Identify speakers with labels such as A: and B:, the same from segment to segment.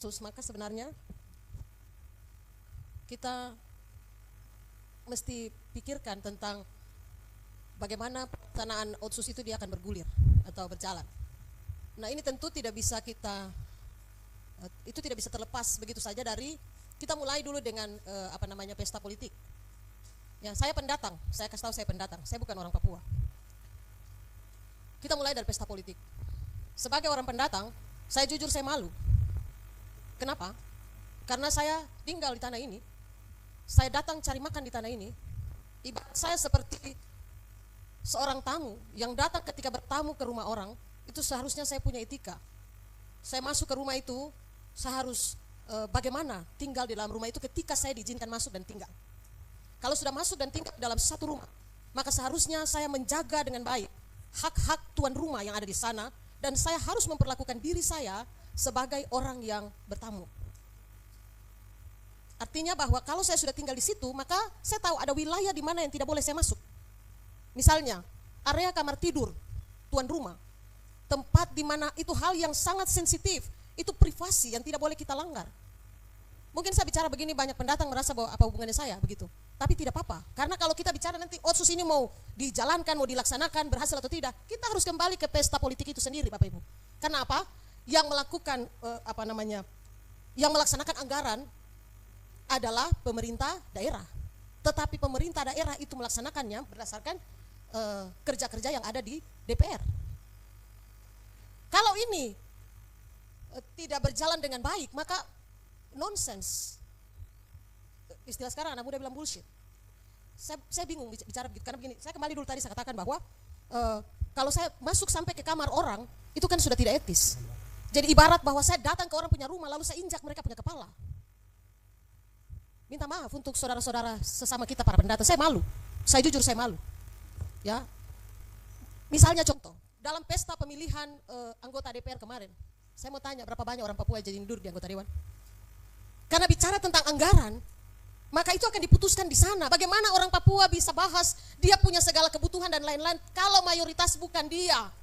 A: Maka sebenarnya kita mesti pikirkan tentang bagaimana pelaksanaan otsus itu dia akan bergulir atau berjalan. Nah, ini tentu tidak bisa itu tidak bisa terlepas begitu saja dari kita mulai dulu dengan pesta politik. Ya, saya pendatang, saya kasih tahu saya pendatang, saya bukan orang Papua. Kita mulai dari pesta politik. Sebagai orang pendatang, saya jujur saya malu. Kenapa? Karena saya tinggal di tanah ini, saya datang cari makan di tanah ini, ibarat saya seperti seorang tamu yang datang ketika bertamu ke rumah orang, itu seharusnya saya punya etika. Saya masuk ke rumah itu, saya harus bagaimana tinggal di dalam rumah itu ketika saya diizinkan masuk dan tinggal. Kalau sudah masuk dan tinggal dalam satu rumah, maka seharusnya saya menjaga dengan baik hak-hak tuan rumah yang ada di sana, dan saya harus memperlakukan diri saya sebagai orang yang bertamu. Artinya bahwa kalau saya sudah tinggal di situ, maka saya tahu ada wilayah di mana yang tidak boleh saya masuk. Misalnya, area kamar tidur tuan rumah, tempat di mana itu hal yang sangat sensitif, itu privasi yang tidak boleh kita langgar. Mungkin saya bicara begini banyak pendatang merasa bahwa apa hubungannya saya begitu. Tapi tidak apa-apa, karena kalau kita bicara nanti otsus ini mau dijalankan, mau dilaksanakan, berhasil atau tidak, kita harus kembali ke pesta politik itu sendiri, Bapak Ibu. Karena apa? Yang melakukan yang melaksanakan anggaran adalah pemerintah daerah. Tetapi pemerintah daerah itu melaksanakannya berdasarkan kerja-kerja yang ada di DPR. Kalau ini tidak berjalan dengan baik, maka nonsense. Istilah sekarang anak muda bilang bullshit. Saya bingung bicara begitu, karena begini, saya kembali dulu tadi saya katakan bahwa kalau saya masuk sampai ke kamar orang, itu kan sudah tidak etis. Jadi ibarat bahwa saya datang ke orang punya rumah, lalu saya injak mereka punya kepala. Minta maaf untuk saudara-saudara sesama kita para pendatang, saya malu. Saya jujur saya malu. Ya. Misalnya contoh, dalam pesta pemilihan anggota DPR kemarin, saya mau tanya berapa banyak orang Papua yang jadi duduk di anggota dewan? Karena bicara tentang anggaran, maka itu akan diputuskan di sana. Bagaimana orang Papua bisa bahas dia punya segala kebutuhan dan lain-lain kalau mayoritas bukan dia.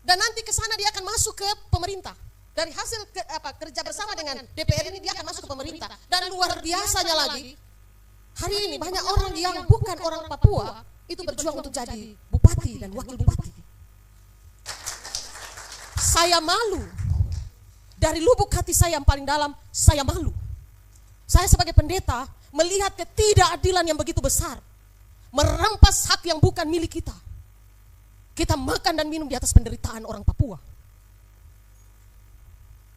A: Dan nanti ke sana dia akan masuk ke pemerintah. Dari hasil kerja bersama dengan DPR ini dia akan masuk ke pemerintah. Dan luar biasanya lagi, hari ini banyak orang yang bukan orang Papua itu berjuang untuk jadi bupati dan wakil bupati. Saya malu. Dari lubuk hati saya yang paling dalam, saya malu. Saya sebagai pendeta melihat ketidakadilan yang begitu besar, merampas hak yang bukan milik kita. Kita makan dan minum di atas penderitaan orang Papua.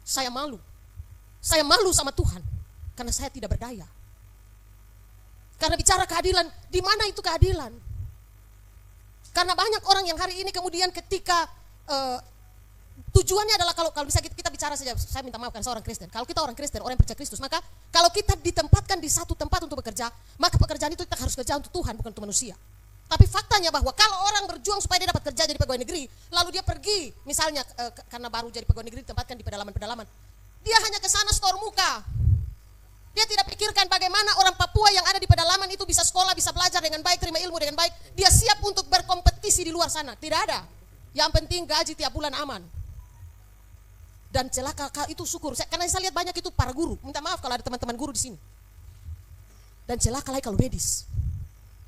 A: Saya malu. Saya malu sama Tuhan karena saya tidak berdaya. Karena bicara keadilan, di mana itu keadilan? Karena banyak orang yang hari ini kemudian ketika tujuannya adalah kalau bisa kita bicara saja, saya minta maaf kan seorang Kristen. Kalau kita orang Kristen, orang yang percaya Kristus, maka kalau kita ditempatkan di satu tempat untuk bekerja, maka pekerjaan itu kita harus kerja untuk Tuhan, bukan untuk manusia. Tapi faktanya bahwa kalau orang berjuang supaya dia dapat kerja jadi pegawai negeri, lalu dia pergi, misalnya karena baru jadi pegawai negeri ditempatkan di pedalaman-pedalaman, dia hanya ke sana store muka. Dia tidak pikirkan bagaimana orang Papua yang ada di pedalaman itu bisa sekolah, bisa belajar dengan baik, terima ilmu dengan baik. Dia siap untuk berkompetisi di luar sana. Tidak ada. Yang penting gaji tiap bulan aman. Dan celaka itu syukur, karena saya lihat banyak itu para guru. Minta maaf kalau ada teman-teman guru di sini. Dan celaka lagi kalau medis,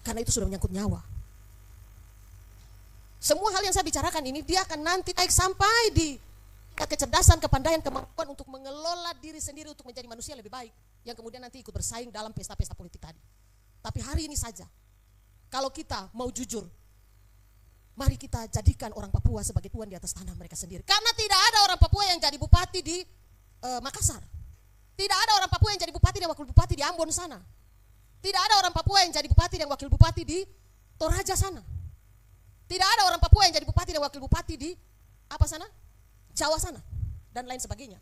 A: karena itu sudah menyangkut nyawa. Semua hal yang saya bicarakan ini, dia akan nanti naik sampai di kecerdasan, kepandaian, kemampuan untuk mengelola diri sendiri untuk menjadi manusia lebih baik, yang kemudian nanti ikut bersaing dalam pesta-pesta politik tadi. Tapi hari ini saja, kalau kita mau jujur, mari kita jadikan orang Papua sebagai tuan di atas tanah mereka sendiri. Karena tidak ada orang Papua yang jadi bupati di Makassar. Tidak ada orang Papua yang jadi bupati dan wakil bupati di Ambon sana. Tidak ada orang Papua yang jadi bupati dan wakil bupati di Toraja sana. Tidak ada orang Papua yang jadi bupati dan wakil bupati di apa sana? Jawa sana dan lain sebagainya.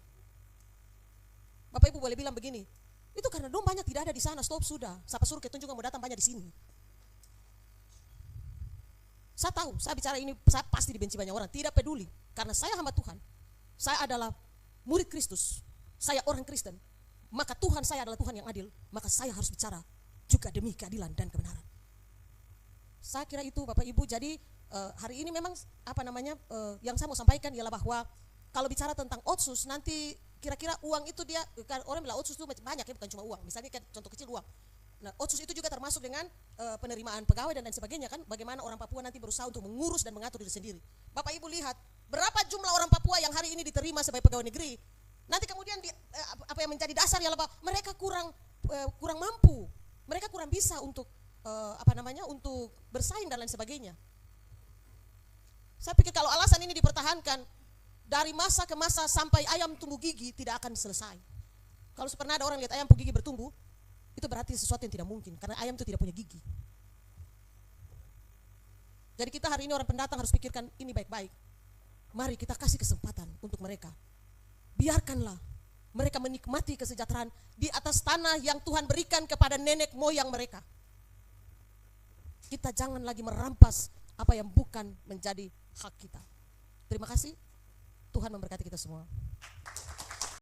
A: Bapak Ibu boleh bilang begini, itu karena dong banyak tidak ada di sana, stop sudah. Siapa suruh ketun juga mau datang banyak di sini. Saya tahu, saya bicara ini saya pasti dibenci banyak orang, tidak peduli. Karena saya hamba Tuhan, saya adalah murid Kristus, saya orang Kristen. Maka Tuhan saya adalah Tuhan yang adil, maka saya harus bicara juga demi keadilan dan kebenaran. Saya kira itu Bapak Ibu. Jadi hari ini memang yang saya mau sampaikan ialah bahwa kalau bicara tentang otsus nanti kira-kira uang itu dia, kan orang bilang otsus itu banyak ya, bukan cuma uang. Misalnya kan contoh kecil uang. Nah, otsus itu juga termasuk dengan penerimaan pegawai dan lain sebagainya kan. Bagaimana orang Papua nanti berusaha untuk mengurus dan mengatur diri sendiri. Bapak Ibu lihat berapa jumlah orang Papua yang hari ini diterima sebagai pegawai negeri. Nanti kemudian apa yang menjadi dasar ialah bahwa mereka kurang mampu, mereka kurang bisa untuk untuk bersaing dan lain sebagainya. Saya pikir kalau alasan ini dipertahankan dari masa ke masa sampai ayam tumbuh gigi tidak akan selesai. Kalau pernah ada orang lihat ayam gigi bertumbuh, itu berarti sesuatu yang tidak mungkin karena ayam itu tidak punya gigi. Jadi kita hari ini orang pendatang harus pikirkan ini baik-baik. Mari kita kasih kesempatan untuk mereka. Biarkanlah mereka menikmati kesejahteraan di atas tanah yang Tuhan berikan kepada nenek moyang mereka. Kita jangan lagi merampas apa yang bukan menjadi hak kita. Terima kasih. Tuhan memberkati kita semua.